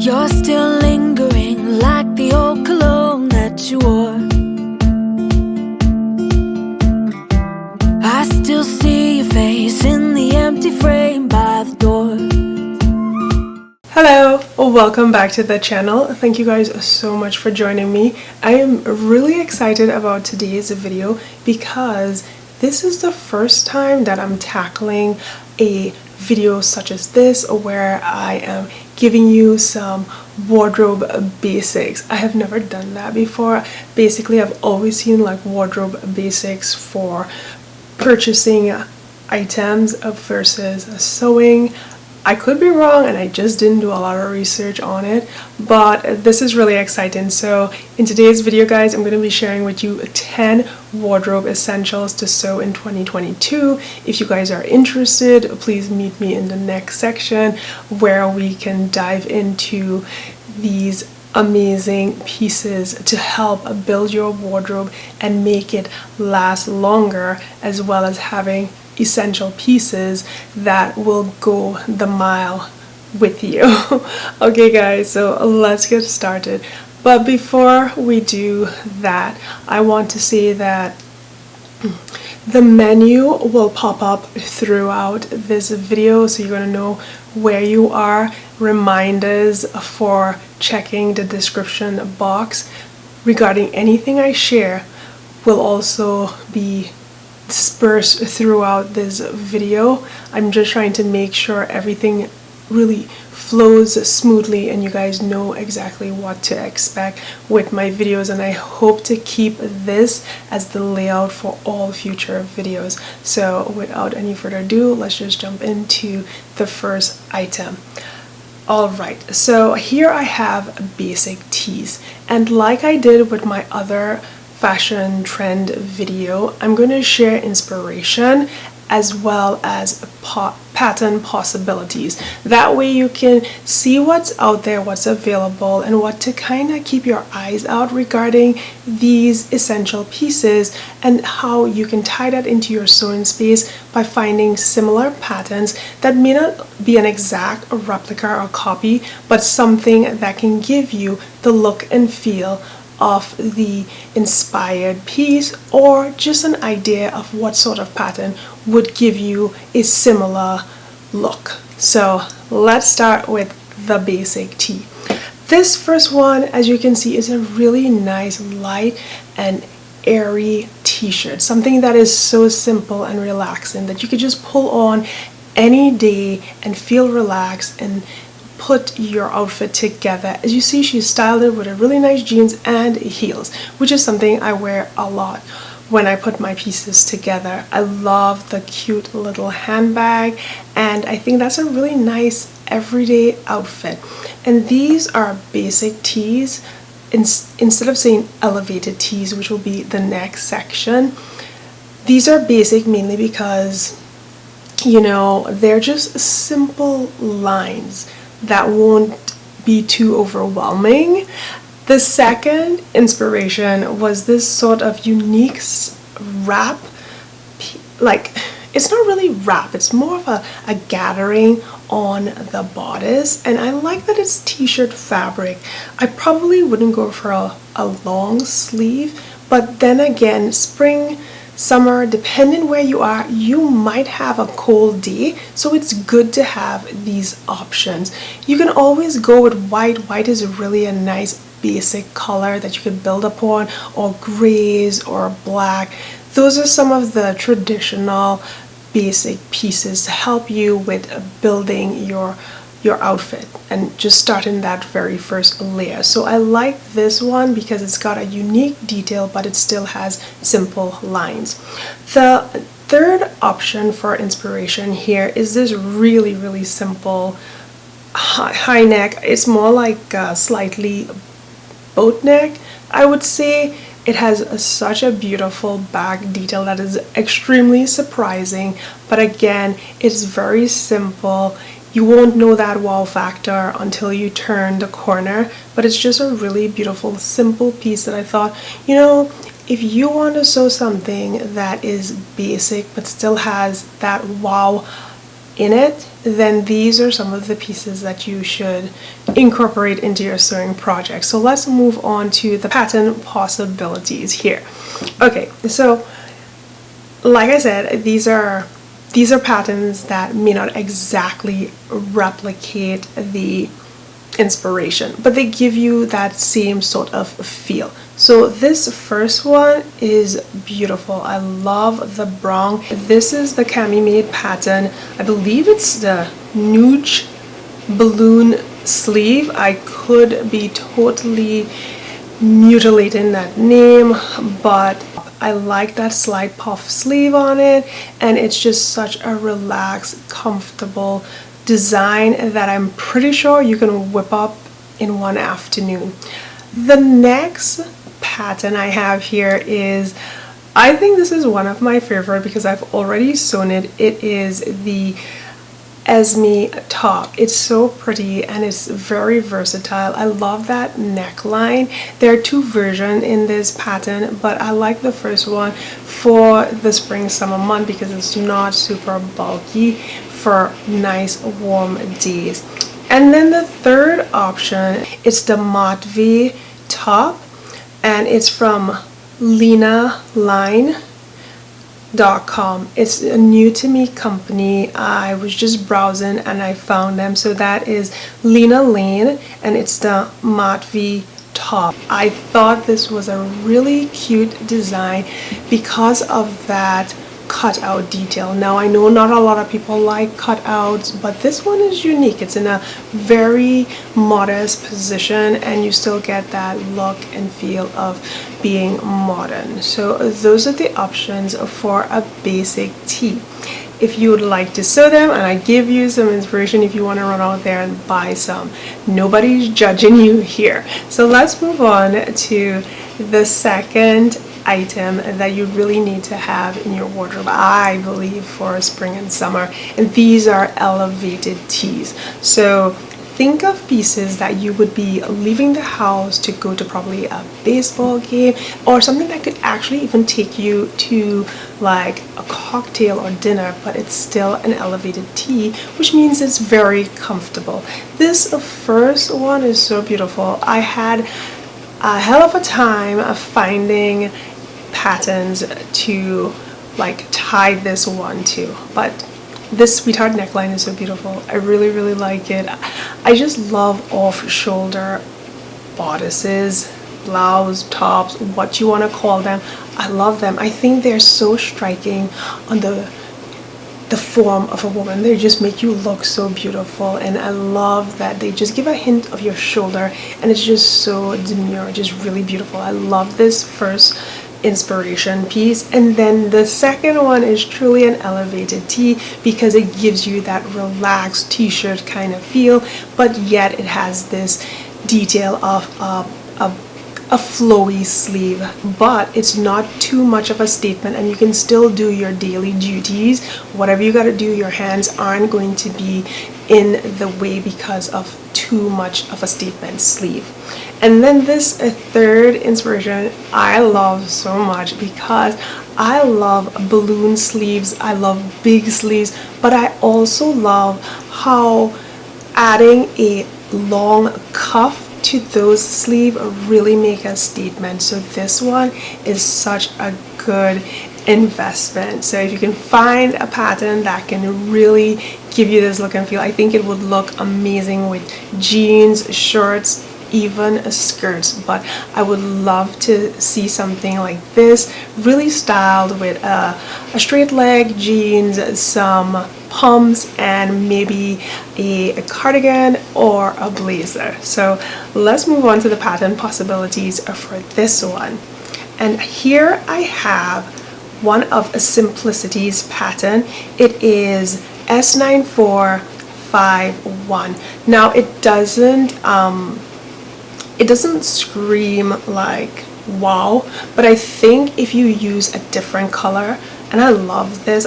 You're still lingering like the old cologne that you wore. I still see your face in the empty frame by the door. Hello, welcome back to the channel. Thank you guys so much for joining me. I am really excited about today's video because this is the first time that I'm tackling a video such as this where I am giving you some wardrobe basics. I have never done that before. Basically, I've always seen like wardrobe basics for purchasing items versus sewing. I could be wrong and I just didn't do a lot of research on it, but this is really exciting. So in today's video, guys, I'm going to be sharing with you 10 wardrobe essentials to sew in 2022. If you guys are interested, please meet me in the next section where we can dive into these amazing pieces to help build your wardrobe and make it last longer, as well as having essential pieces that will go the mile with you. Okay guys, so let's get started. But before we do that, I want to say that the menu will pop up throughout this video, so you're going to know where you are. Reminders for checking the description box regarding anything I share will also be dispersed throughout this video. I'm just trying to make sure everything really flows smoothly and you guys know exactly what to expect with my videos, and I hope to keep this as the layout for all future videos. So without any further ado, let's just jump into the first item. Alright, so here I have basic tees, and like I did with my other fashion trend video, I'm going to share inspiration as well as pattern possibilities. That way you can see what's out there, what's available, and what to kind of keep your eyes out regarding these essential pieces, and how you can tie that into your sewing space by finding similar patterns that may not be an exact replica or copy, but something that can give you the look and feel of the inspired piece, or just an idea of what sort of pattern would give you a similar look. So let's start with the basic tee. This first one, as you can see, is a really nice light and airy t-shirt, something that is so simple and relaxing that you could just pull on any day and feel relaxed and put your outfit together. As you see, she styled it with a really nice jeans and heels, which is something I wear a lot when I put my pieces together. I love the cute little handbag, and I think that's a really nice everyday outfit. And these are basic tees, instead of saying elevated tees, which will be the next section. These are basic mainly because, you know, they're just simple lines that won't be too overwhelming. The second inspiration was this sort of unique wrap, like it's not really wrap, it's more of a gathering on the bodice, and I like that it's t-shirt fabric. I probably wouldn't go for a long sleeve, but then again, spring, summer, depending where you are, you might have a cold day, so it's good to have these options. You can always go with white. White is really a nice basic color that you could build upon, or grays or black. Those are some of the traditional basic pieces to help you with building your outfit and just starting that very first layer. So I like this one because it's got a unique detail, but it still has simple lines. The third option for inspiration here is this really simple high neck. It's more like a slightly boat neck, I would say. It has such a beautiful back detail that is extremely surprising, but again, it's very simple. You won't know that wow factor until you turn the corner, but it's just a really beautiful, simple piece that I thought, you know, if you want to sew something that is basic but still has that wow in it, then these are some of the pieces that you should incorporate into your sewing project. So let's move on to the pattern possibilities here. Okay, so like I said, these are patterns that may not exactly replicate the inspiration, but they give you that same sort of feel. So this first one is beautiful. I love the brown. This is the cami made pattern. I believe it's the Nuge balloon sleeve. I could be totally mutilating that name, but I like that slide puff sleeve on it, and it's just such a relaxed, comfortable design that I'm pretty sure you can whip up in one afternoon. The next pattern I have here is, I think this is one of my favorite because I've already sewn it. It is the Esme top. It's so pretty and it's very versatile. I love that neckline. There are two versions in this pattern, but I like the first one for the spring summer month because it's not super bulky for nice warm days. And then the third option is the Matve top, and it's from LenaLine.com. It's a new to me company. I was just browsing and I found them. So that is Lena Lane, and it's the Matve top. I thought this was a really cute design because of that cutout detail. Now I know not a lot of people like cutouts, but this one is unique. It's in a very modest position and you still get that look and feel of being modern. So those are the options for a basic tee. If you would like to sew them, and I give you some inspiration if you want to run out there and buy some. Nobody's judging you here. So let's move on to the second item that you really need to have in your wardrobe, I believe, for spring and summer, and these are elevated tees. So think of pieces that you would be leaving the house to go to probably a baseball game, or something that could actually even take you to like a cocktail or dinner, but it's still an elevated tee, which means it's very comfortable. This first one is so beautiful. I had a hell of a time finding patterns to like tie this one to, but this sweetheart neckline is so beautiful. I really like it. I just love off-shoulder bodices, blouse, tops, what you want to call them. I love them. I think they're so striking on the form of a woman. They just make you look so beautiful, and I love that they just give a hint of your shoulder, and it's just so demure, just really beautiful. I love this first inspiration piece, and then the second one is truly an elevated tee because it gives you that relaxed t-shirt kind of feel, but yet it has this detail of a flowy sleeve, but it's not too much of a statement, and you can still do your daily duties. Whatever you got to do, your hands aren't going to be in the way because of too much of a statement sleeve. And then this third inspiration I love so much because I love balloon sleeves, I love big sleeves, but I also love how adding a long cuff to those sleeves really make a statement. So this one is such a good investment. So if you can find a pattern that can really give you this look and feel, I think it would look amazing with jeans, shirts, even skirts. But I would love to see something like this really styled with a straight leg jeans, some pumps, and maybe a cardigan or a blazer. So let's move on to the pattern possibilities for this one. And here I have one of Simplicity's pattern. It is S9451. Now it doesn't scream like wow, but I think if you use a different color, and I love this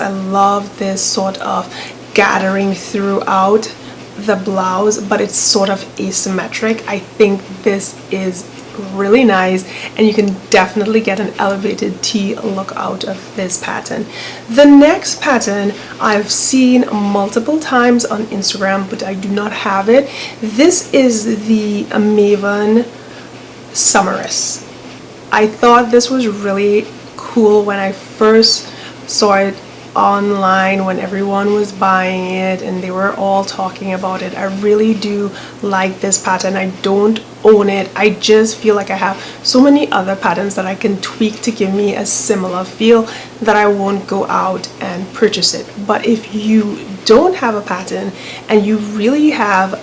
sort of gathering throughout the blouse, but it's sort of asymmetric. I think this is really nice, and you can definitely get an elevated tee look out of this pattern. The next pattern I've seen multiple times on Instagram, but I do not have it. This is the Maven Summeress. I thought this was really cool when I first saw it online, when everyone was buying it and they were all talking about it. I really do like this pattern. I don't own it. I just feel like I have so many other patterns that I can tweak to give me a similar feel that I won't go out and purchase it. But if you don't have a pattern and you really have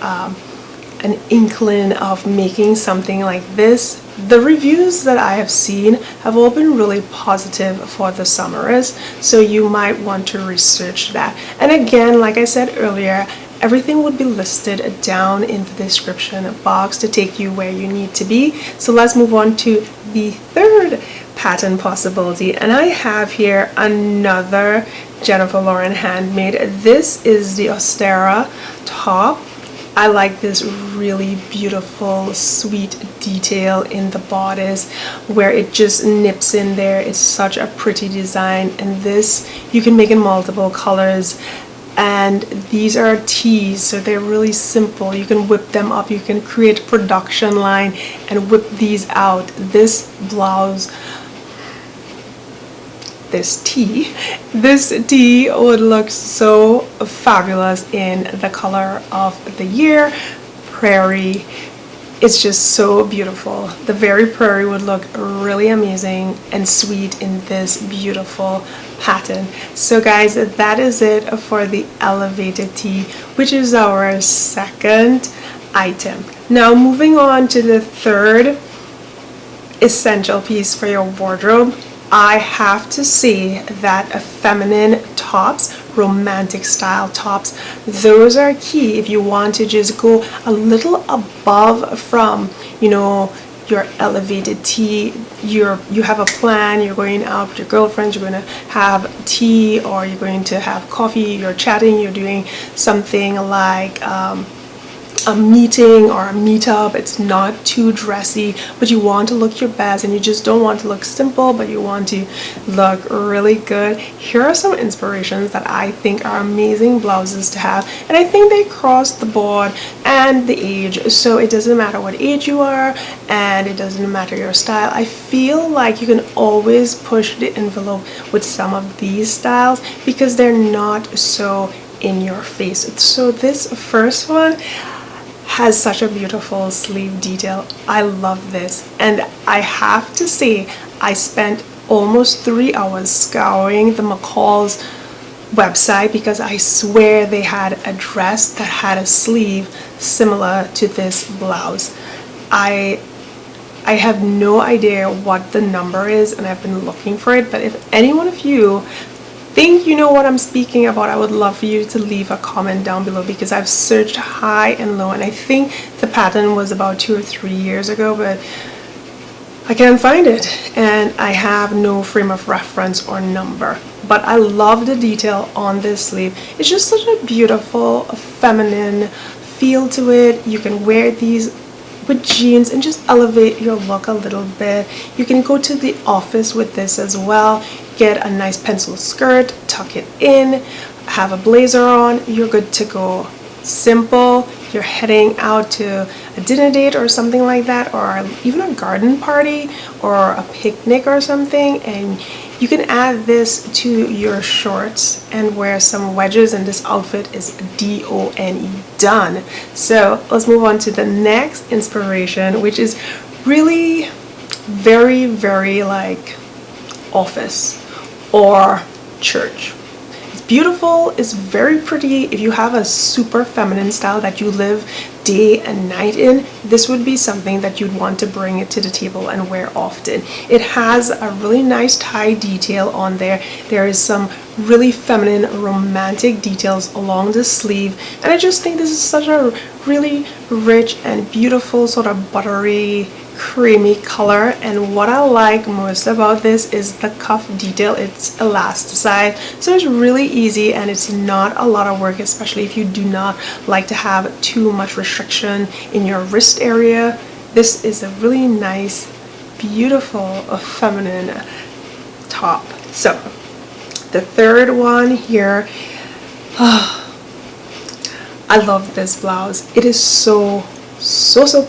an inkling of making something like this, the reviews that I have seen have all been really positive for the Summeress, so you might want to research that. And again, like I said earlier, everything would be listed down in the description box to take you where you need to be. So let's move on to the third pattern possibility, and I have here another Jennifer Lauren handmade. This is the Ostera top. I like this really beautiful, sweet detail in the bodice where it just nips in there. It's such a pretty design, and this you can make in multiple colors. And these are tees, so they're really simple. You can whip them up, you can create a production line and whip these out. This blouse, this tee would look so fabulous in the color of the year, prairie. It's just so beautiful. The very prairie would look really amazing and sweet in this beautiful pattern. So guys, that is it for the elevated tee, which is our second item. Now moving on to the third essential piece for your wardrobe, I have to say that feminine tops, romantic style tops, those are key if you want to just go a little above from, you know, your elevated tee. You have a plan, you're going out with your girlfriends, you're going to have tea, or you're going to have coffee, you're chatting, you're doing something like a meeting or a meetup. It's not too dressy, but you want to look your best, and you just don't want to look simple, but you want to look really good. Here are some inspirations that I think are amazing blouses to have, and I think they cross the board and the age, so it doesn't matter what age you are, and it doesn't matter your style. I feel like you can always push the envelope with some of these styles because they're not so in your face. So this first one has such a beautiful sleeve detail. I love this, and I have to say I spent almost 3 hours scouring the McCall's website because I swear they had a dress that had a sleeve similar to this blouse. I have no idea what the number is, and I've been looking for it, but if any one of you think you know what I'm speaking about, I would love for you to leave a comment down below, because I've searched high and low, and I think the pattern was about 2 or 3 years ago, but I can't find it, and I have no frame of reference or number. But I love the detail on this sleeve. It's just such a beautiful feminine feel to it. You can wear these with jeans and just elevate your look a little bit. You can go to the office with this as well. Get a nice pencil skirt, tuck it in, have a blazer on, you're good to go. Simple. You're heading out to a dinner date or something like that, or even a garden party or a picnic or something, and you can add this to your shorts and wear some wedges, and this outfit is D-O-N-E, done. So let's move on to the next inspiration, which is really very, very like office or church. It's beautiful, it's very pretty. If you have a super feminine style that you live day and night in, this would be something that you'd want to bring it to the table and wear often. It has a really nice tie detail on there. There is some really feminine romantic details along the sleeve, and I just think this is such a really rich and beautiful sort of buttery creamy color. And what I like most about this is the cuff detail. It's elasticized, so it's really easy and it's not a lot of work, especially if you do not like to have too much restriction in your wrist area. this is a really nice, beautiful, feminine top. So the third one here, I love this blouse. It is so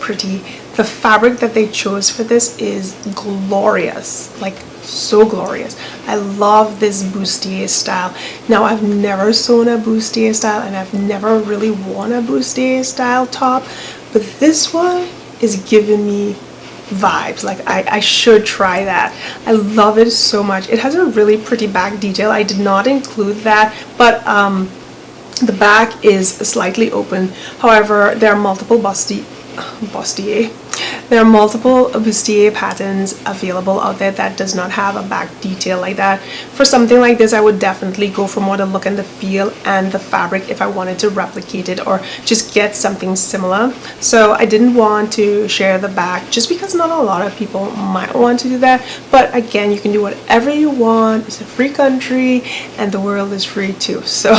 pretty. The fabric that they chose for this is glorious, like so glorious. I love this bustier style. Now, I've never sewn a bustier style, and I've never really worn a bustier style top, but this one is giving me vibes. Like I should try that. I love it so much. It has a really pretty back detail. I did not include that, but the back is slightly open. However, there are multiple bustier patterns available out there that does not have a back detail like that. For something like this, I would definitely go for more the look and the feel and the fabric if I wanted to replicate it or just get something similar. So I didn't want to share the back just because not a lot of people might want to do that. But again, you can do whatever you want. It's a free country and the world is free too. So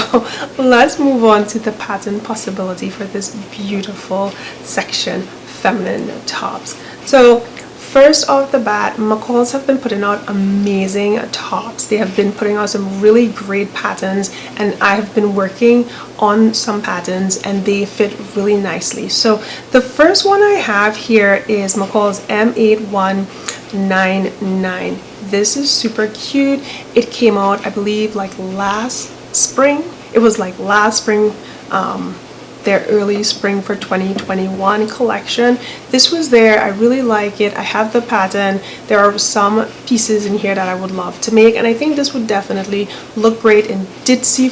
let's move on to the pattern possibility for this beautiful section, feminine tops. So first off the bat, McCall's have been putting out amazing tops. They have been putting out some really great patterns, and I have been working on some patterns and they fit really nicely. So the first one I have here is McCall's M8199. This is super cute. It came out, I believe, like last spring. It was like last spring, their early spring for 2021 collection. This was there. I really like it. I have the pattern. There are some pieces in here that I would love to make, and I think this would definitely look great in ditzy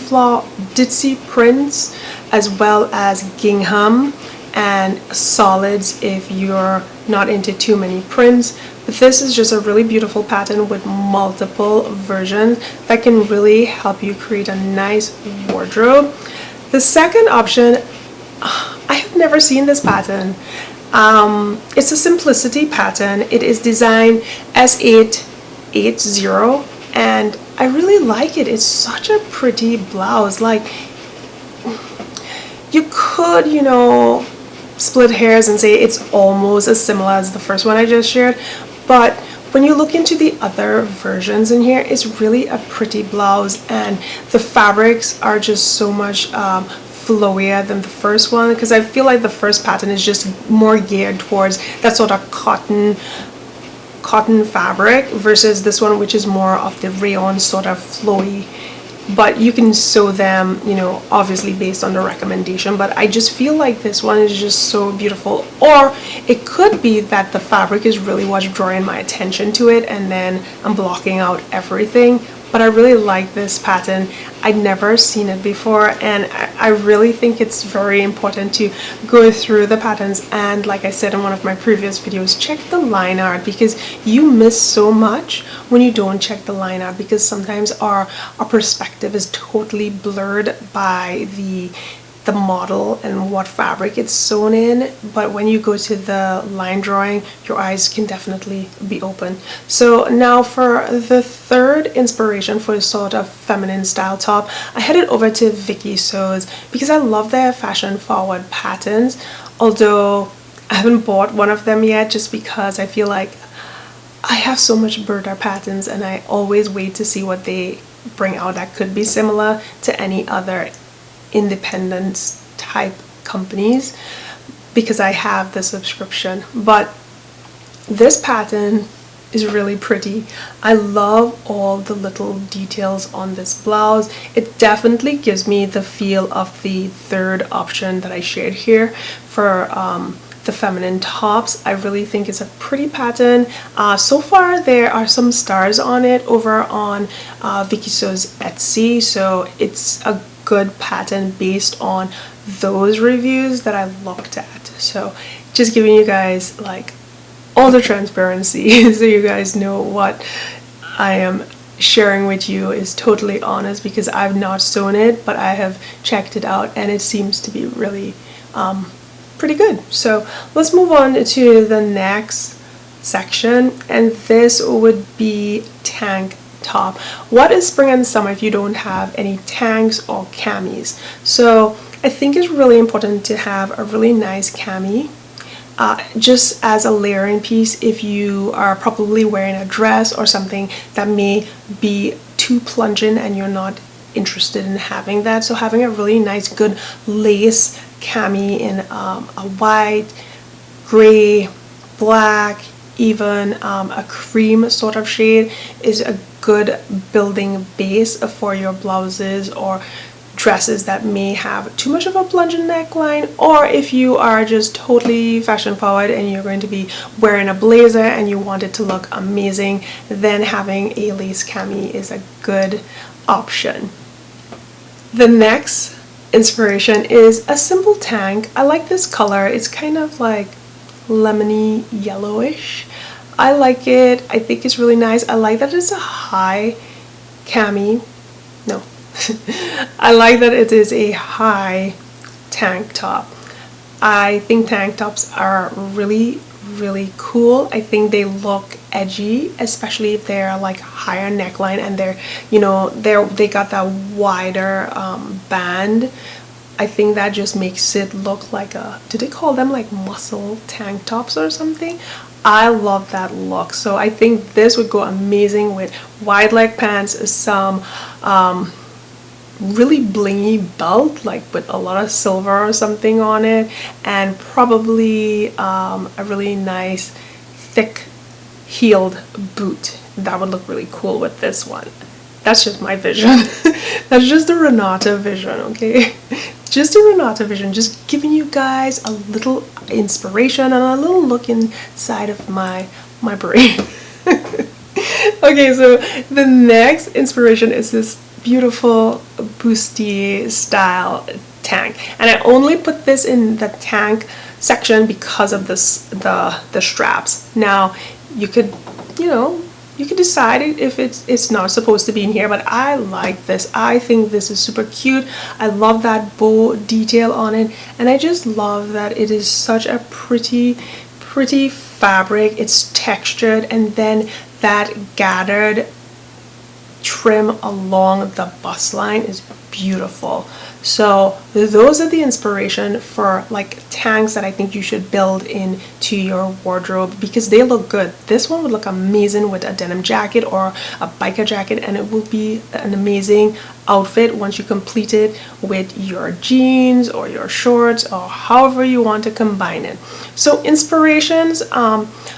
prints as well as gingham and solids if you're not into too many prints. But this is just a really beautiful pattern with multiple versions that can really help you create a nice wardrobe. The second option, I have never seen this pattern. It's a simplicity pattern. It is design S880, and I really like it. It's such a pretty blouse. Like, you could, you know, split hairs and say it's almost as similar as the first one I just shared, but when you look into the other versions in here, it's really a pretty blouse, and the fabrics are just so much flowier than the first one, because I feel like the first pattern is just more geared towards that sort of cotton fabric versus this one, which is more of the rayon sort of flowy. But you can sew them, you know, obviously based on the recommendation, but I just feel like this one is just so beautiful. Or it could be that the fabric is really what's drawing my attention to it, and then I'm blocking out everything. But I really like this pattern. I'd never seen it before, and I really think it's very important to go through the patterns, and like I said in one of my previous videos, check the line art, because you miss so much when you don't check the line art, because sometimes our perspective is totally blurred by the model and what fabric it's sewn in. But when you go to the line drawing, your eyes can definitely be open. So now for the third inspiration for a sort of feminine style top, I headed over to Vicky Sews because I love their fashion forward patterns, although I haven't bought one of them yet just because I feel like I have so much birder patterns and I always wait to see what they bring out that could be similar to any other independent type companies, because I have the subscription. But this pattern is really pretty. I love all the little details on this blouse. It definitely gives me the feel of the third option that I shared here for the feminine tops. I really think it's a pretty pattern. So far there are some stars on it over on Vicky Sews Etsy, so it's a good pattern based on those reviews that I looked at. So just giving you guys like all the transparency so you guys know what I am sharing with you is totally honest, because I've not sewn it, but I have checked it out and it seems to be really pretty good. So let's move on to the next section, and this would be tank top. What is spring and summer if you don't have any tanks or camis? So I think it's really important to have a really nice cami just as a layering piece if you are probably wearing a dress or something that may be too plunging and you're not interested in having that. So having a really nice good lace cami in a white, gray, black, even a cream sort of shade is a good building base for your blouses or dresses that may have too much of a plunging neckline, or if you are just totally fashion forward and you're going to be wearing a blazer and you want it to look amazing, then having a lace cami is a good option. The next inspiration is a simple tank. I like this color. It's kind of like lemony yellowish. I like it. I think it's really nice. I like that it's a high cami. No. I like that it is a high tank top. I think tank tops are really cool. I think they look edgy, especially if they're like higher neckline and they're, you know, they got that wider band. I think that just makes it look like a, do they call them like muscle tank tops or something? I love that look. So I think this would go amazing with wide leg pants, some really blingy belt, like with a lot of silver or something on it, and probably a really nice thick heeled boot. That would look really cool with this one. That's just my vision. That's just the Renata vision, okay? Just a Renata vision, just giving you guys a little inspiration and a little look inside of my brain. Okay, so the next inspiration is this beautiful bustier style tank, and I only put this in the tank section because of this the straps. Now you could, you know, you could decide if it's not supposed to be in here, but I like this. I think this is super cute. I love that bow detail on it, and I just love that it is such a pretty fabric. It's textured, and then that gathered trim along the bust line is beautiful. So those are the inspiration for like tanks that I think you should build into your wardrobe because they look good. This one would look amazing with a denim jacket or a biker jacket, and it will be an amazing outfit once you complete it with your jeans or your shorts or however you want to combine it. So inspirations,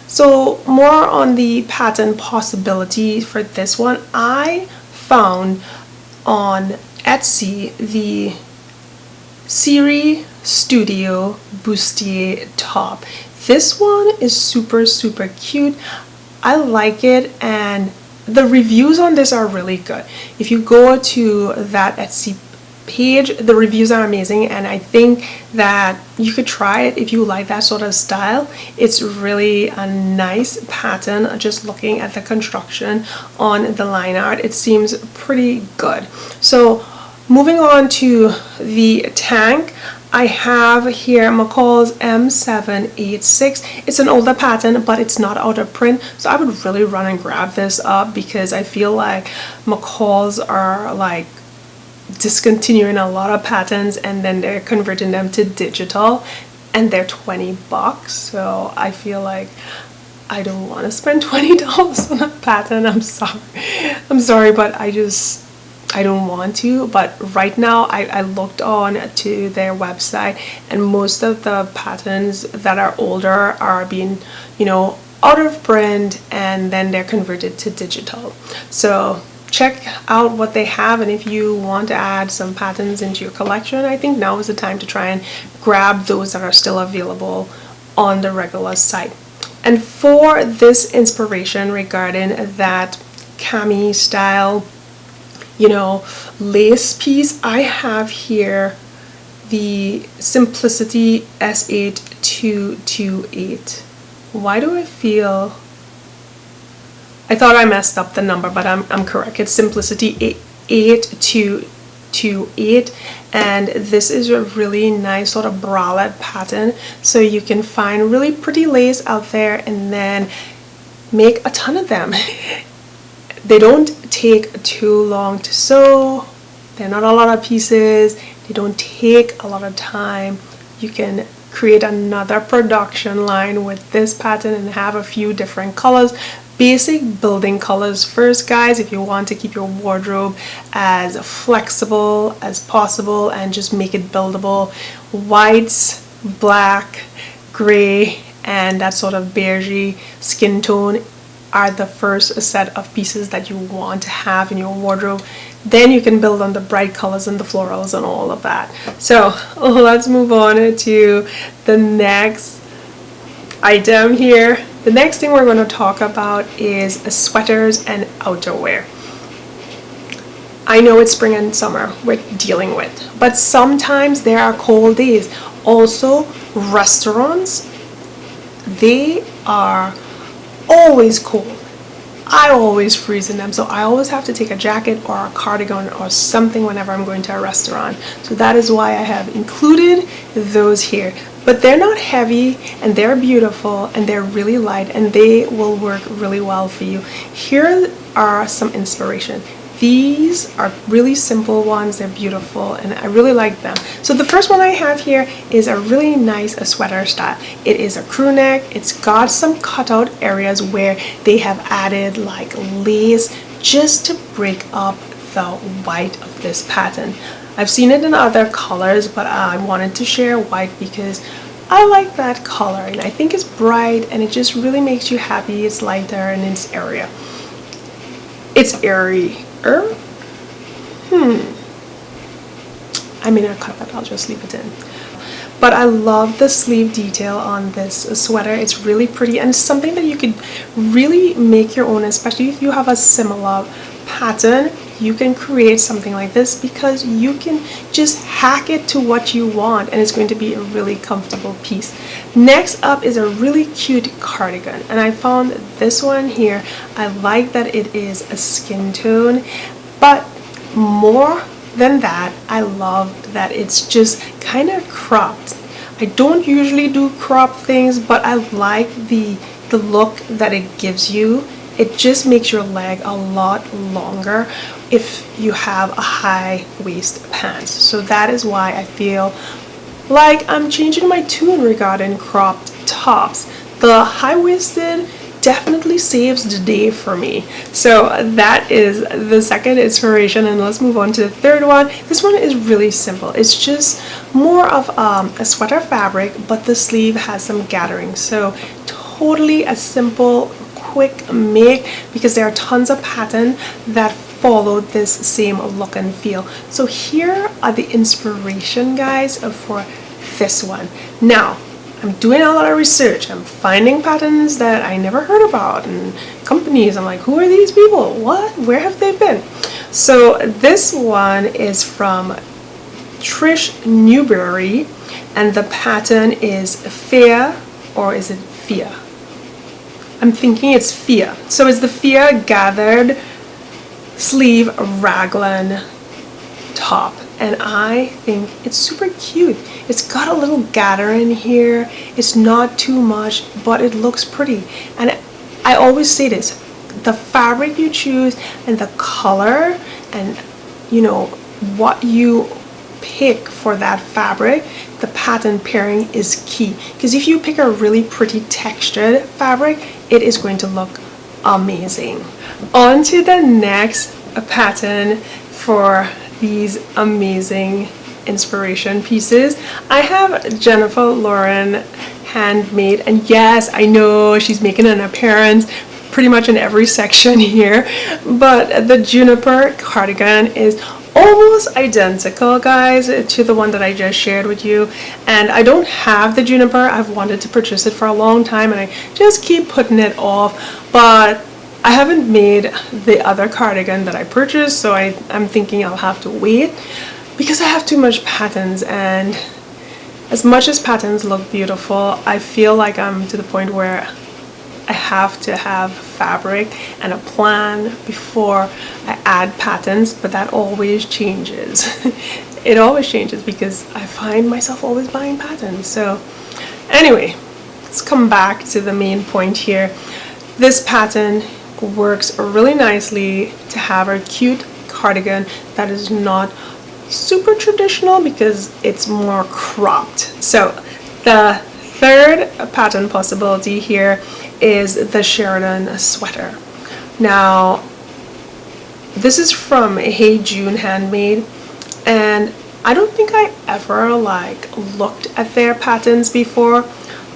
so more on the pattern possibility for this one, I found on Etsy the Siri Studio Bustier top. This one is super cute. I like it, and the reviews on this are really good. If you go to that Etsy page, the reviews are amazing, and I think that you could try it if you like that sort of style. It's really a nice pattern. Just looking at the construction on the line art, it seems pretty good. So moving on to the tank, I have here McCall's M786. It's an older pattern, but it's not out of print, so I would really run and grab this up because I feel like McCall's are like discontinuing a lot of patterns and then they're converting them to digital, and they're $20. So I feel like I don't want to spend $20 on a pattern. I'm sorry, but I don't want to. But right now I looked on to their website, and most of the patterns that are older are being, you know, out of print and then they're converted to digital. So check out what they have, and if you want to add some patterns into your collection, I think now is the time to try and grab those that are still available on the regular site. And for this inspiration regarding that cami style, you know, lace piece, I have here the Simplicity S8228. Why do I feel, I thought I messed up the number, but I'm correct. It's Simplicity 8228, and this is a really nice sort of bralette pattern, so you can find really pretty lace out there and then make a ton of them. They don't take too long to sew. They're not a lot of pieces. They don't take a lot of time. You can create another production line with this pattern and have a few different colors. Basic building colors first, guys, if you want to keep your wardrobe as flexible as possible and just make it buildable. Whites, black, gray, and that sort of beigey skin tone are the first set of pieces that you want to have in your wardrobe. Then you can build on the bright colors and the florals and all of that. So let's move on to the next item here. The next thing we're going to talk about is sweaters and outerwear. I know it's spring and summer we're dealing with, but sometimes there are cold days. Also, restaurants, they are always cold. I always freeze in them, so I always have to take a jacket or a cardigan or something whenever I'm going to a restaurant. So that is why I have included those here. But they're not heavy, and they're beautiful, and they're really light, and they will work really well for you. Here are some inspiration. These are really simple ones. They're beautiful, and I really like them. So the first one I have here is a really nice sweater style. It is a crew neck. It's got some cutout areas where they have added like lace just to break up the white of this pattern. I've seen it in other colors, but I wanted to share white because I like that color, and I think it's bright, and it just really makes you happy. It's lighter, and it's airy. It's airy. I may not cut that, I'll just leave it in. But I love the sleeve detail on this sweater. It's really pretty, and it's something that you could really make your own, especially if you have a similar pattern. You can create something like this because you can just hack it to what you want, and it's going to be a really comfortable piece. Next up is a really cute cardigan, and I found this one here. I like that it is a skin tone, but more than that, I love that it's just kind of cropped. I don't usually do crop things, but I like the look that it gives you. It just makes your leg a lot longer if you have a high waist pants. So that is why I feel like I'm changing my tune regarding cropped tops. The high-waisted definitely saves the day for me. So that is the second inspiration, and let's move on to the third one. This one is really simple. It's just more of a sweater fabric, but the sleeve has some gathering. So totally a simple, quick make, because there are tons of pattern that follow this same look and feel. So here are the inspiration, guys, for this one. Now I'm doing a lot of research. I'm finding patterns that I never heard about, and companies. I'm like, who are these people? What? Where have they been? So this one is from Trish Newberry, and the pattern is Fear, or is it Fear? I'm thinking it's Fear. So it's the Fear gathered sleeve raglan top, and I think it's super cute. It's got a little gathering here. It's not too much, but it looks pretty. And I always say this, the fabric you choose and the color, and you know what you pick for that fabric, the pattern pairing is key, because if you pick a really pretty textured fabric, it is going to look amazing. On to the next pattern for these amazing inspiration pieces. I have Jennifer Lauren handmade, and yes, I know she's making an appearance pretty much in every section here, but the juniper cardigan is almost identical, guys, to the one that I just shared with you. And I don't have the juniper. I've wanted to purchase it for a long time, and I just keep putting it off, but I haven't made the other cardigan that I purchased, so I'm thinking I'll have to wait because I have too much patterns. And as much as patterns look beautiful, I feel like I'm to the point where I have to have fabric and a plan before I add patterns, but that always changes. It always changes because I find myself always buying patterns. So anyway, let's come back to the main point here. This pattern works really nicely to have a cute cardigan that is not super traditional because it's more cropped. So The third pattern possibility here is the Sheridan sweater. Now, this is from Hey June Handmade, and I don't think I ever looked at their patterns before,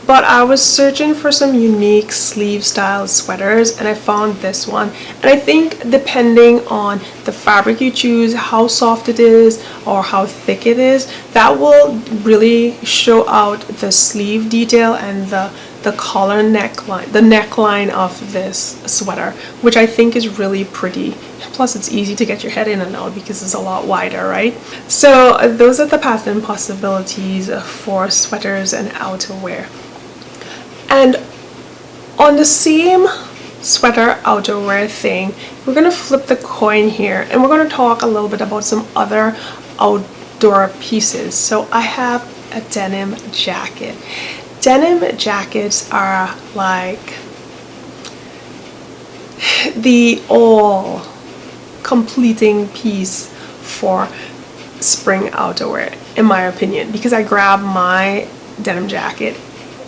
but I was searching for some unique sleeve style sweaters and I found this one. And I think depending on the fabric you choose, how soft it is or how thick it is, that will really show out the sleeve detail and the collar neckline, the neckline of this sweater, which I think is really pretty. Plus it's easy to get your head in and out because it's a lot wider, right? So those are the pattern possibilities for sweaters and outerwear. And on the same sweater outerwear thing, we're going to flip the coin here and we're going to talk a little bit about some other outdoor pieces. So I have a denim jacket. Denim jackets are like the all completing piece for spring outerwear, in my opinion, because I grab my denim jacket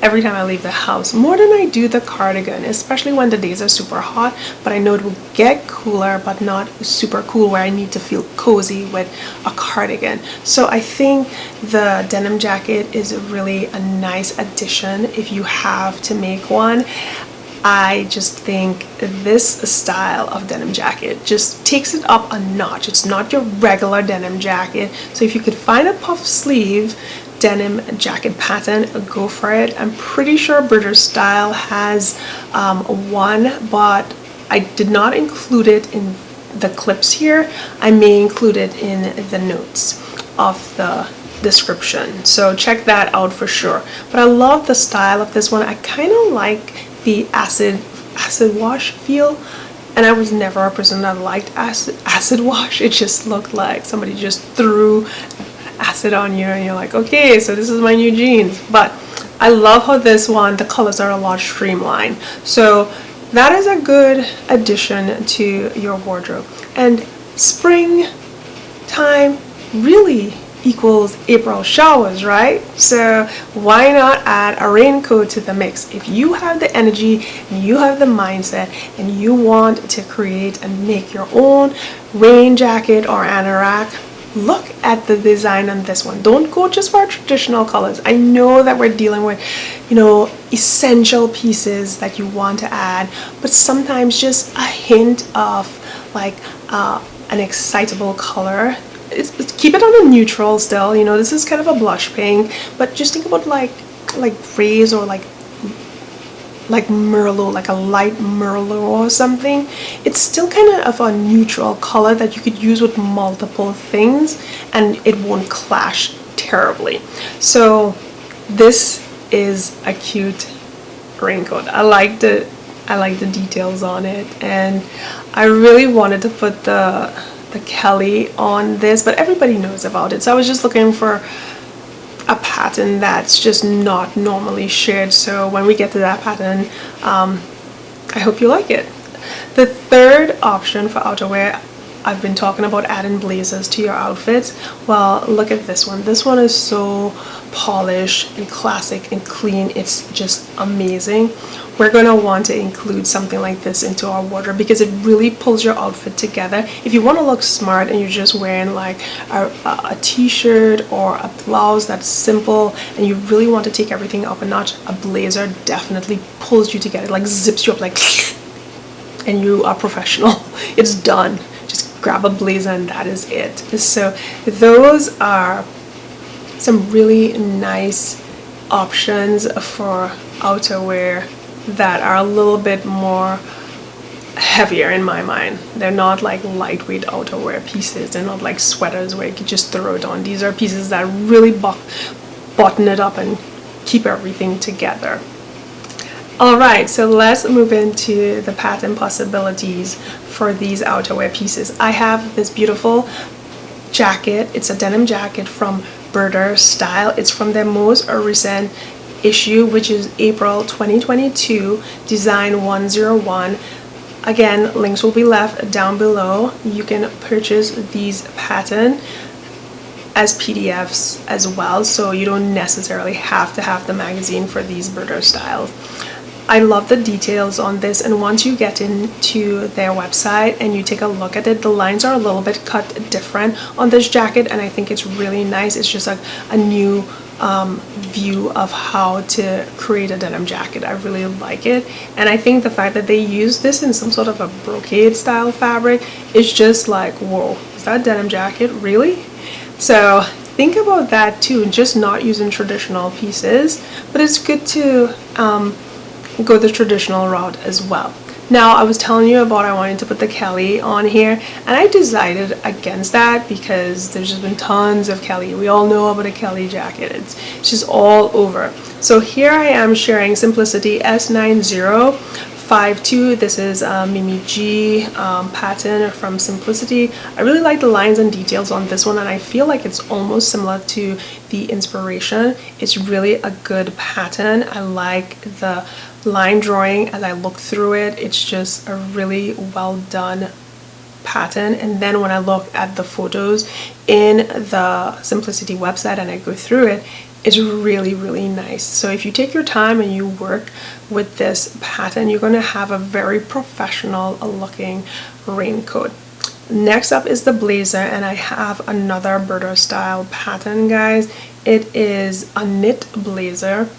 every time I leave the house, more than I do the cardigan, especially when the days are super hot, but I know it will get cooler but not super cool where I need to feel cozy with a cardigan. So I think the denim jacket is really a nice addition if you have to make one. I just think this style of denim jacket just takes it up a notch. It's not your regular denim jacket, so if you could find a puff sleeve denim jacket pattern, go for it. I'm pretty sure British Style has one, but I did not include it in the clips here. I may include it in the notes of the description, so check that out for sure. But I love the style of this one. I kind of like the acid wash feel, and I was never a person that liked acid wash. It just looked like somebody just threw acid on you and you're like, okay, so this is my new jeans. But I love how this one, the colors are a lot streamlined, so that is a good addition to your wardrobe. And spring time really equals April showers, right? So why not add a raincoat to the mix? If you have the energy and you have the mindset and you want to create and make your own rain jacket or anorak, look at the design on this one. Don't go just for traditional colors. I know that we're dealing with, you know, essential pieces that you want to add, but sometimes just a hint of like an excitable color. Keep it on a neutral still, you know, this is kind of a blush pink, but just think about like grays or like merlot, like a light merlot or something. It's still kind of a neutral color that you could use with multiple things and it won't clash terribly. So this is a cute raincoat. I like the details on it, and I really wanted to put the Kelly on this, but everybody knows about it, so I was just looking for a pattern that's just not normally shared. So when we get to that pattern, I hope you like it. The third option for outerwear, I've been talking about adding blazers to your outfits. Well, look at this one. This one is so polished and classic and clean. It's just amazing. We're going to want to include something like this into our wardrobe because it really pulls your outfit together. If you want to look smart and you're just wearing like a t-shirt or a blouse that's simple and you really want to take everything up a notch, a blazer definitely pulls you together, like zips you up like and you are professional. It's done. Just grab a blazer and that is it. So those are some really nice options for outerwear that are a little bit more heavier in my mind. They're not like lightweight outerwear pieces. They're not like sweaters where you can just throw it on. These are pieces that really button it up and keep everything together. Alright, so let's move into the pattern possibilities for these outerwear pieces. I have this beautiful jacket. It's a denim jacket from British Style. It's from their most recent issue, which is April 2022, design 101. Again, links will be left down below. You can purchase these pattern. as PDFs as well, so you don't necessarily have to have the magazine for these birder styles. I love the details on this, and once you get into their website and you take a look at it, the lines are a little bit cut different on this jacket, and I think it's really nice. It's just like a new view of how to create a denim jacket. I really like it, and I think the fact that they use this in some sort of a brocade style fabric is just like, whoa, is that denim jacket really? So think about that too, just not using traditional pieces, but it's good to go the traditional route as well. Now, I was telling you about I wanted to put the Kelly on here, and I decided against that because there's just been tons of Kelly. We all know about a Kelly jacket. It's just all over. So here I am sharing Simplicity S9052. This is Mimi G pattern from Simplicity. I really like the lines and details on this one, and I feel like it's almost similar to the inspiration. It's really a good pattern. I like the line drawing as I look through it. It's just a really well done pattern, and then when I look at the photos in the Simplicity website and I go through it, it's really, really nice. So if you take your time and you work with this pattern, you're going to have a very professional looking raincoat. Next up is the blazer, and I have another birder style pattern, guys. It is a knit blazer.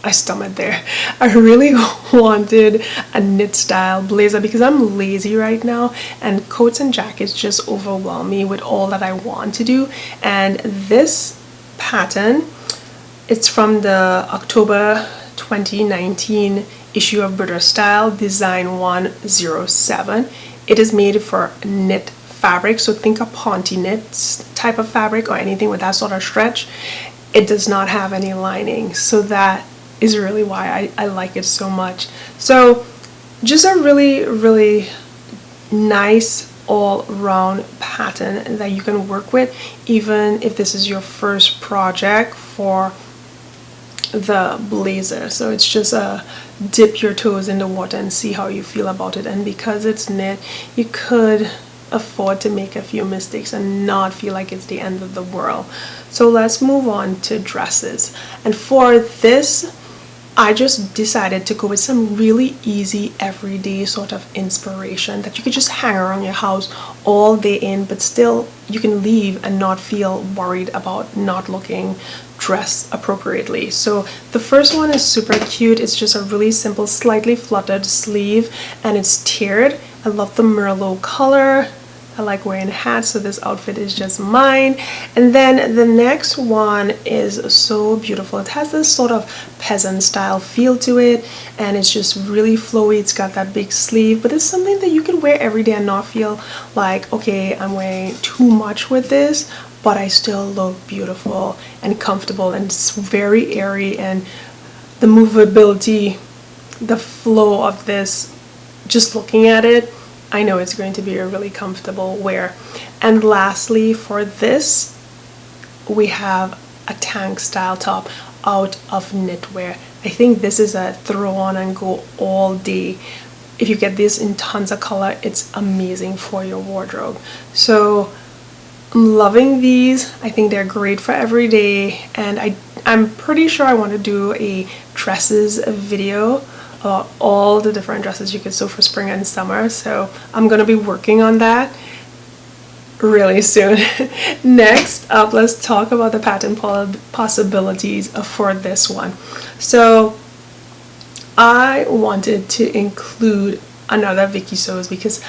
I stomached there. I really wanted a knit style blazer because I'm lazy right now, and coats and jackets just overwhelm me with all that I want to do. And this pattern, it's from the October 2019 issue of Birder Style, design 107. It is made for knit fabric, so think a ponte knit type of fabric or anything with that sort of stretch. It does not have any lining, so that is really why I like it so much. So just a really, really nice all-round pattern that you can work with, even if this is your first project for the blazer. So it's just a dip your toes in the water and see how you feel about it. And because it's knit, you could afford to make a few mistakes and not feel like it's the end of the world. So let's move on to dresses. And for this, I just decided to go with some really easy everyday sort of inspiration that you could just hang around your house all day in, but still you can leave and not feel worried about not looking dressed appropriately. So the first one is super cute. It's just a really simple, slightly fluttered sleeve, and it's tiered. I love the Merlot color. I like wearing hats, so this outfit is just mine. And then the next one is so beautiful. It has this sort of peasant style feel to it, and it's just really flowy. It's got that big sleeve, but it's something that you can wear every day and not feel like, okay, I'm wearing too much with this, but I still look beautiful and comfortable, and it's very airy, and the movability, the flow of this, just looking at it, I know it's going to be a really comfortable wear. And lastly, for this, we have a tank style top out of knitwear. I think this is a throw on and go all day. If you get this in tons of color, it's amazing for your wardrobe. So I'm loving these. I think they're great for every day, and I'm pretty sure I want to do a dresses video about all the different dresses you could sew for spring and summer. So I'm gonna be working on that really soon. Next up, let's talk about the pattern possibilities for this one. So I wanted to include another Vicky Sews because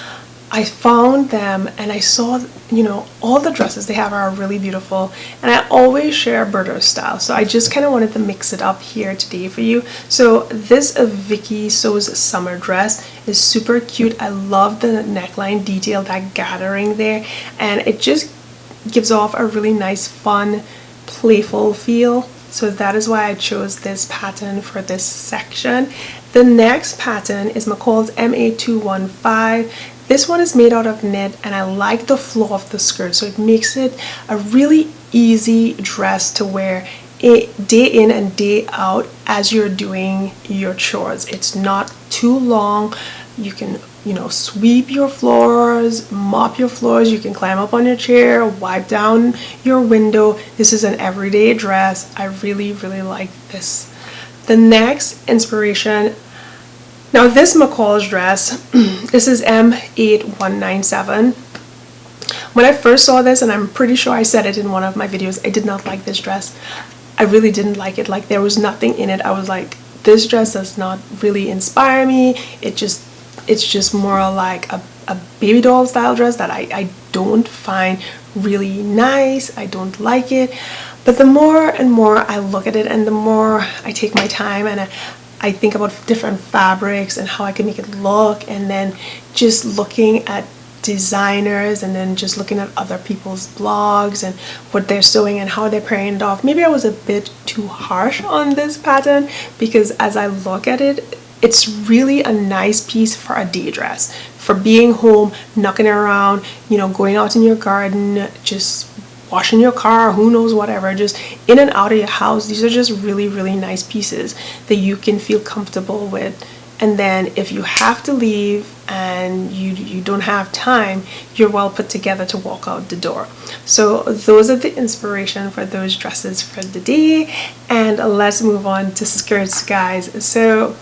I found them and I saw, you know, all the dresses they have are really beautiful, and I always share birder style, so I just kind of wanted to mix it up here today for you. So this Vicky Sews summer dress is super cute. I love the neckline detail, that gathering there, and it just gives off a really nice, fun, playful feel. So that is why I chose this pattern for this section. The next pattern is McCall's MA215. This one is made out of knit, and I like the flow of the skirt, so it makes it a really easy dress to wear day in and day out as you're doing your chores. It's not too long. You can you know, sweep your floors, mop your floors. You can climb up on your chair, wipe down your window. This is an everyday dress. I really, really like this. The next inspiration, now this McCall's dress, this is M8197. When I first saw this, and I'm pretty sure I said it in one of my videos, I did not like this dress. I really didn't like it. Like, there was nothing in it. I was like, this dress does not really inspire me. It's just more like a baby doll style dress that I don't find really nice. I don't like it. But the more and more I look at it, and the more I take my time and I think about different fabrics and how I can make it look, and then just looking at designers, and then just looking at other people's blogs and what they're sewing and how they're pairing it off. Maybe I was a bit too harsh on this pattern, because as I look at it, it's really a nice piece for a day dress, for being home, knocking around, you know, going out in your garden, just washing your car, who knows, whatever, just in and out of your house. These are just really, really nice pieces that you can feel comfortable with. And then if you have to leave and you don't have time, you're well put together to walk out the door. So those are the inspiration for those dresses for the day. And let's move on to skirts, guys. So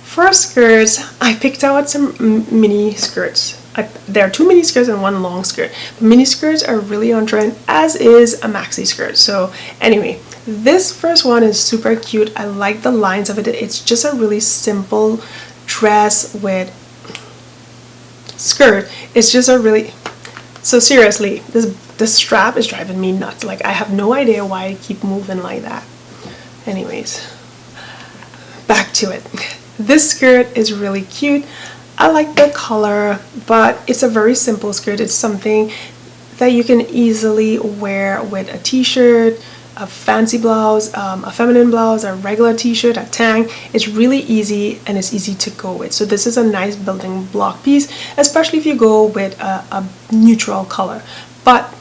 for skirts, I picked out some mini skirts. There are 2 mini skirts and 1 long skirt. The mini skirts are really on trend, as is a maxi skirt. So anyway, this first one is super cute. I like the lines of it. It's just a really simple dress with skirt. It's just a really, so seriously, this strap is driving me nuts. Like, I have no idea why I keep moving like that. Anyways, back to it. This skirt is really cute. I like the color, but it's a very simple skirt. It's something that you can easily wear with a t-shirt, a fancy blouse, a feminine blouse, a regular t-shirt, a tank. It's really easy, and it's easy to go with. So this is a nice building block piece, especially if you go with a neutral color. But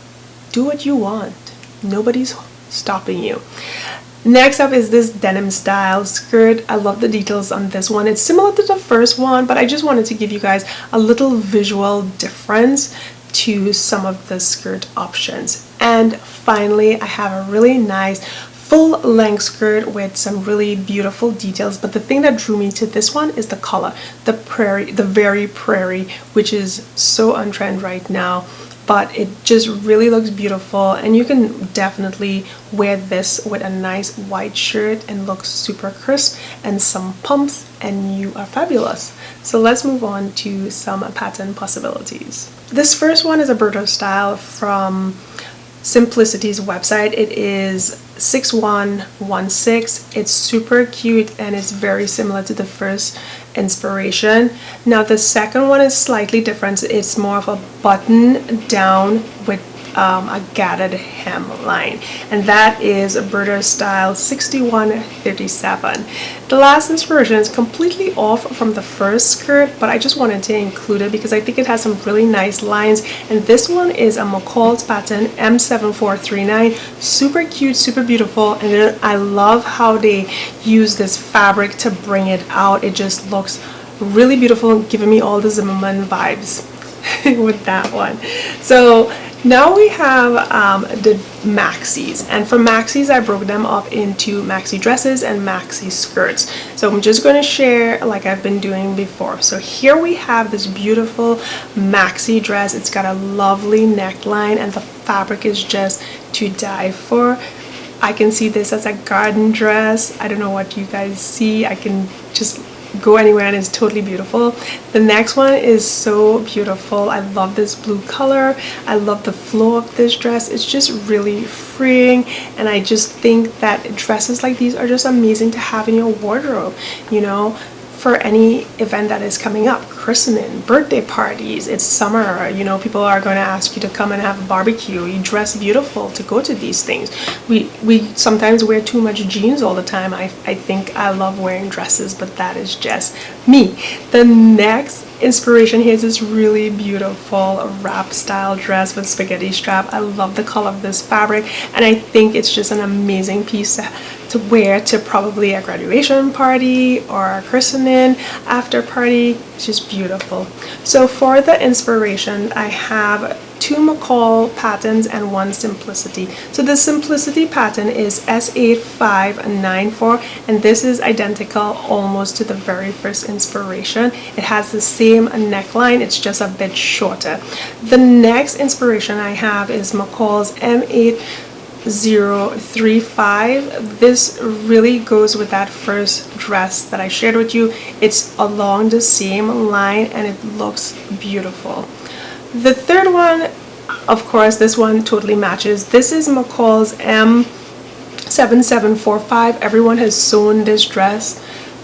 do what you want. Nobody's stopping you. Next up is this denim style skirt. I love the details on this one. It's similar to the first one, but I just wanted to give you guys a little visual difference to some of the skirt options. And finally, I have a really nice full length skirt with some really beautiful details. But the thing that drew me to this one is the color, the prairie, the very prairie, which is so on trend right now. But it just really looks beautiful, and you can definitely wear this with a nice white shirt and look super crisp, and some pumps, and you are fabulous. So let's move on to some pattern possibilities. This first one is a Berto style from Simplicity's website. It is 6116. It's super cute, and it's very similar to the first inspiration. Now the second one is slightly different. It's more of a button down with a gathered hemline, and that is Berto style 6137. The last inspiration is completely off from the first skirt, but I just wanted to include it because I think it has some really nice lines. And this one is a McCall's pattern M7439. Super cute, super beautiful, and then I love how they use this fabric to bring it out. It just looks really beautiful, giving me all the Zimmerman vibes with that one. So now we have the maxis, and for maxis I broke them up into maxi dresses and maxi skirts. So I'm just going to share like I've been doing before. So here we have this beautiful maxi dress. It's got a lovely neckline, and the fabric is just to die for. I can see this as a garden dress. I don't know what you guys see. I can just go anywhere, and it's totally beautiful. The next one is so beautiful. I love this blue color. I love the flow of this dress. It's just really freeing, and I just think that dresses like these are just amazing to have in your wardrobe, you know, for any event that is coming up. Christening, birthday parties, it's summer, you know, people are going to ask you to come and have a barbecue. You dress beautiful to go to these things. We sometimes wear too much jeans all the time. I think I love wearing dresses, but that is just me. The next inspiration here is this really beautiful wrap style dress with spaghetti strap. I love the color of this fabric, and I think it's just an amazing piece to wear to probably a graduation party or a christening after party. It's just beautiful. So for the inspiration, I have 2 McCall patterns and 1 simplicity. So the simplicity pattern is S8594, and this is identical almost to the very first inspiration. It has the same neckline, it's just a bit shorter. The next inspiration I have is McCall's M8035. This really goes with that first dress that I shared with you. It's along the same line and it looks beautiful. The third one, of course, this one totally matches. This is McCall's M7745. Everyone has sewn this dress.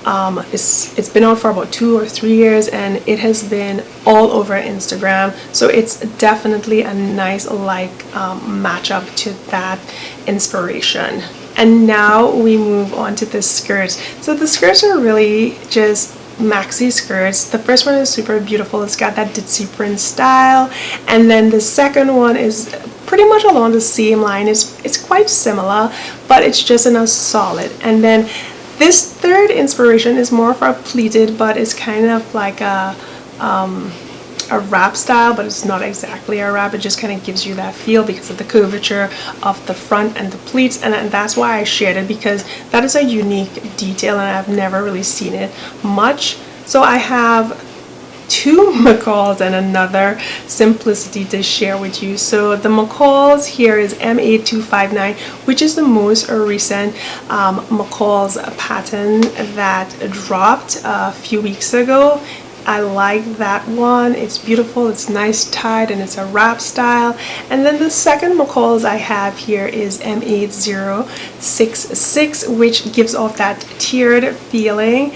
It's been out for about 2 or 3 years and it has been all over Instagram. So it's definitely a nice matchup to that inspiration. And now we move on to the skirts. So the skirts are really just maxi skirts. The first one is super beautiful. It's got that ditzy print style, and then the second one is pretty much along the same line. It's quite similar, but it's just in a solid. And then this third inspiration is more for a pleated, but it's kind of like a wrap style, but it's not exactly a wrap. It just kind of gives you that feel because of the curvature of the front and the pleats, and that's why I shared it, because that is a unique detail and I've never really seen it much. So I have 2 McCalls and another simplicity to share with you. So the McCalls here is M8259, which is the most recent McCalls pattern that dropped a few weeks ago. I like that one. It's beautiful, it's nice tied, and it's a wrap style. And then the second McCalls I have here is M8066, which gives off that tiered feeling.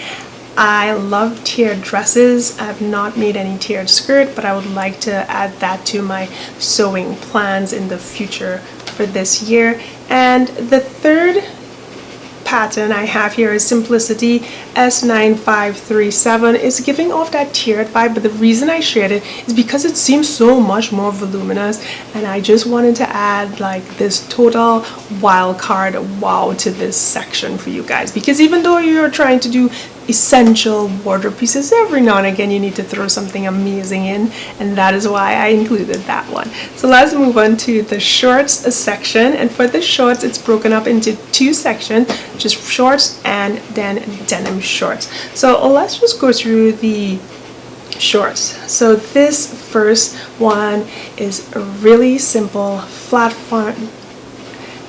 I love tiered dresses. I have not made any tiered skirt, but I would like to add that to my sewing plans in the future for this year. And the third pattern I have here is Simplicity S9537. It's giving off that tiered vibe, but the reason I shared it is because it seems so much more voluminous, and I just wanted to add like this total wild card wow to this section for you guys, because even though you're trying to do essential wardrobe pieces, every now and again you need to throw something amazing in, and that is why I included that one. So let's move on to the shorts section, and for the shorts it's broken up into 2 sections, just shorts and then denim shorts. So let's just go through the shorts. So this first one is a really simple flat front.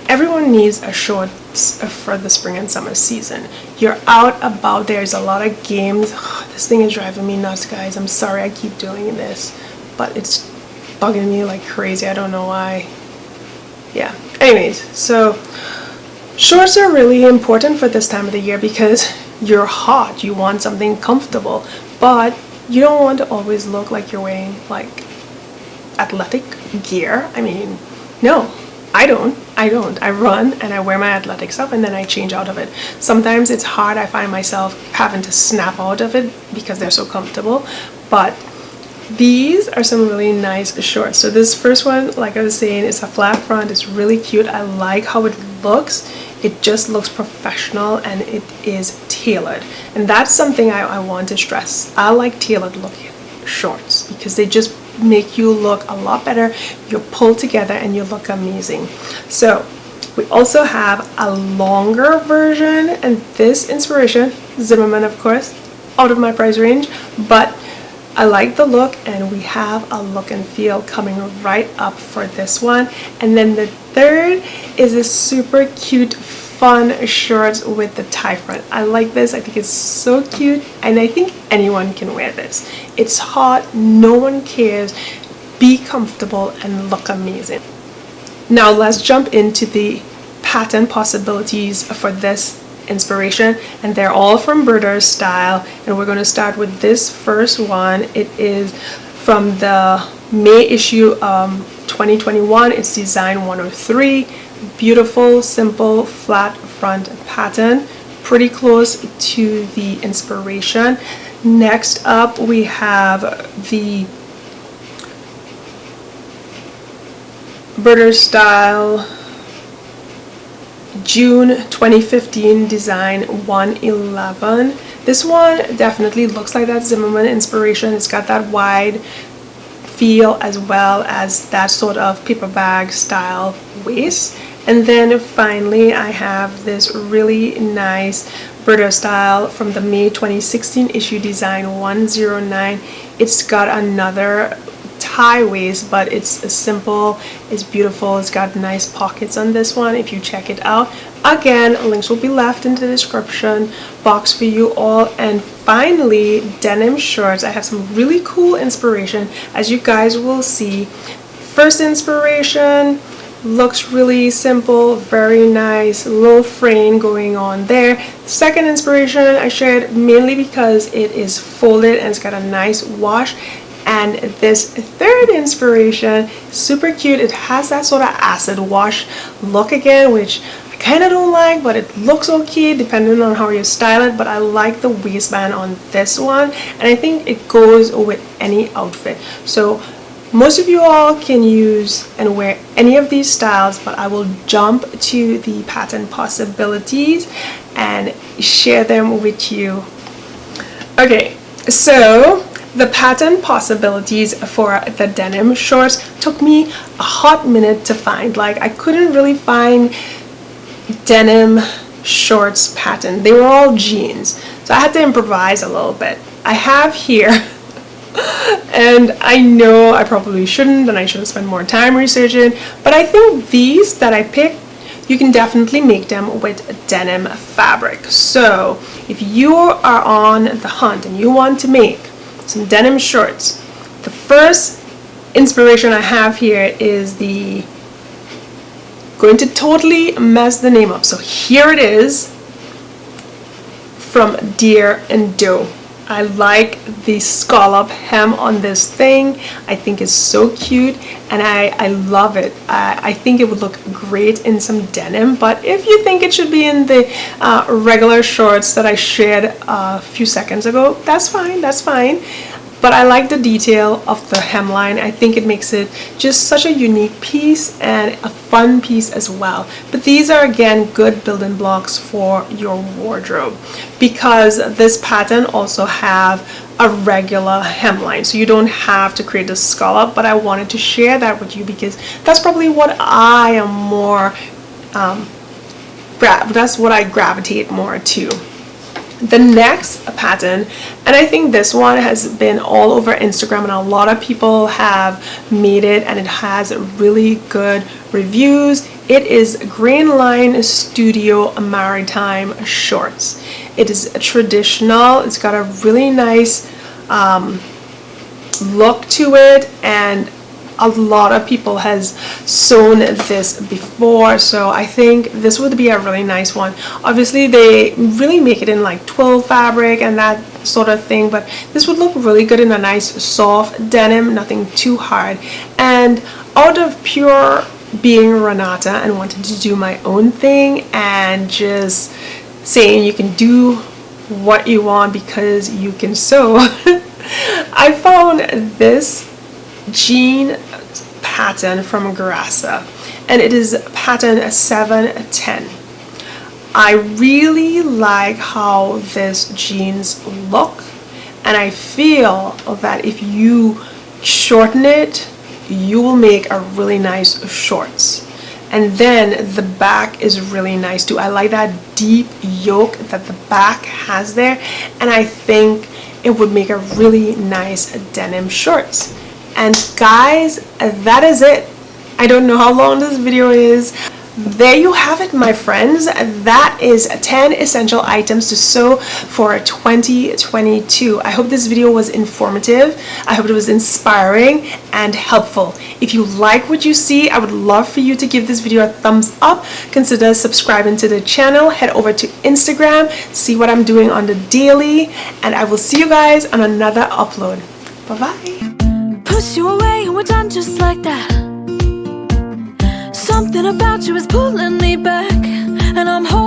Everyone needs a shorts for the spring and summer season. You're out about, there's a lot of games. This thing is driving me nuts, guys. I'm sorry I keep doing this, but it's bugging me like crazy. I don't know why. Yeah, anyways, so shorts are really important for this time of the year because you're hot. You want something comfortable, but you don't want to always look like you're wearing like athletic gear. I mean, no, I don't. I run and I wear my athletic stuff and then I change out of it. Sometimes it's hard. I find myself having to snap out of it because they're so comfortable. But these are some really nice shorts. So this first one, like I was saying, is a flat front. It's really cute. I like how it looks. It just looks professional and it is tailored. And that's something I want to stress. I like tailored looking shorts because they just make you look a lot better. You're pulled together and you look amazing. So we also have a longer version, and this inspiration, Zimmerman of course, out of my price range, but I like the look and we have a look and feel coming right up for this one. And then the third is a super cute fun shorts with the tie front. I like this. I think it's so cute and I think anyone can wear this. It's hot, no one cares. Be comfortable and look amazing. Now let's jump into the pattern possibilities for this inspiration, and they're all from Birders style, and we're going to start with this first one. It is from the May issue 2021. It's design 103. Beautiful, simple, flat front pattern, pretty close to the inspiration. Next up we have the Birders style June 2015 design 111. This one definitely looks like that Zimmerman inspiration. It's got that wide feel as well as that sort of paper bag style waist. And then finally I have this really nice Brito style from the May 2016 issue design 109. It's got another tie waist, but it's simple, it's beautiful, it's got nice pockets on this one if you check it out. Again, links will be left in the description box for you all. And finally, denim shorts. I have some really cool inspiration, as you guys will see. First inspiration looks really simple, very nice, little frame going on there. Second inspiration I shared mainly because it is folded and it's got a nice wash. And this third inspiration, super cute. It has that sort of acid wash look again, which I kind of don't like, but it looks okay depending on how you style it. But I like the waistband on this one, and I think it goes with any outfit. So most of you all can use and wear any of these styles, but I will jump to the pattern possibilities and share them with you. Okay, so the pattern possibilities for the denim shorts took me a hot minute to find. Like, I couldn't really find denim shorts pattern. They were all jeans, so I had to improvise a little bit. I have here and I know I probably shouldn't, and I should have spent more time researching, but I think these that I picked, you can definitely make them with denim fabric. So if you are on the hunt and you want to make some denim shorts, the first inspiration I have here is going to totally mess the name up. So here it is, from Deer and Doe. I like the scallop hem on this thing. I think it's so cute, and I love it. I think it would look great in some denim, but if you think it should be in the regular shorts that I shared a few seconds ago, that's fine, that's fine. But I like the detail of the hemline. I think it makes it just such a unique piece and a fun piece as well. But these are, again, good building blocks for your wardrobe, because this pattern also have a regular hemline, so you don't have to create a scallop. But I wanted to share that with you because that's probably what I am more that's what I gravitate more to. The next pattern, and I think this one has been all over Instagram and a lot of people have made it, and it has really good reviews. It is Green Line Studio Maritime Shorts. It is traditional. It's got a really nice look to it, and a lot of people has sewn this before, so I think this would be a really nice one. Obviously they really make it in like twill fabric and that sort of thing, but this would look really good in a nice soft denim, nothing too hard. And out of pure being Renata and wanting to do my own thing and just saying you can do what you want because you can sew, I found this jean pattern from Grassa, and it is pattern 710. I really like how this jeans look, and I feel that if you shorten it, you will make a really nice shorts. And then the back is really nice too. I like that deep yoke that the back has there, and I think it would make a really nice denim shorts. And guys, that is it. I don't know how long this video is. There you have it, my friends. That is 10 essential items to sew for 2022. I hope this video was informative. I hope it was inspiring and helpful. If you like what you see, I would love for you to give this video a thumbs up. Consider subscribing to the channel. Head over to Instagram, see what I'm doing on the daily, and I will see you guys on another upload. Bye-bye. Push you away and we're done just like that. Something about you is pulling me back, and I'm holding